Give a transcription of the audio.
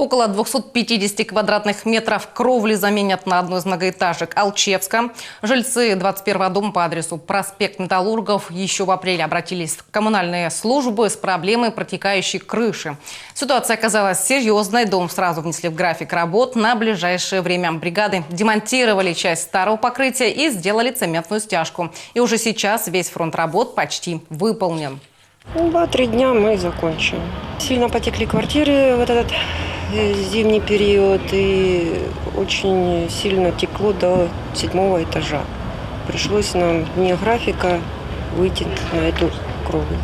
Около 250 квадратных метров кровли заменят на одну из многоэтажек Алчевска. Жильцы 21-го дома по адресу проспект Металлургов еще в апреле обратились в коммунальные службы с проблемой протекающей крыши. Ситуация оказалась серьезной. Дом сразу внесли в график работ на ближайшее время. Бригады демонтировали часть старого покрытия и сделали цементную стяжку. И уже сейчас весь фронт работ почти выполнен. 2-3 дня мы закончим. Сильно потекли квартиры в этот зимний период и очень сильно текло до 7-го этажа. Пришлось нам вне графика выйти на эту кровлю.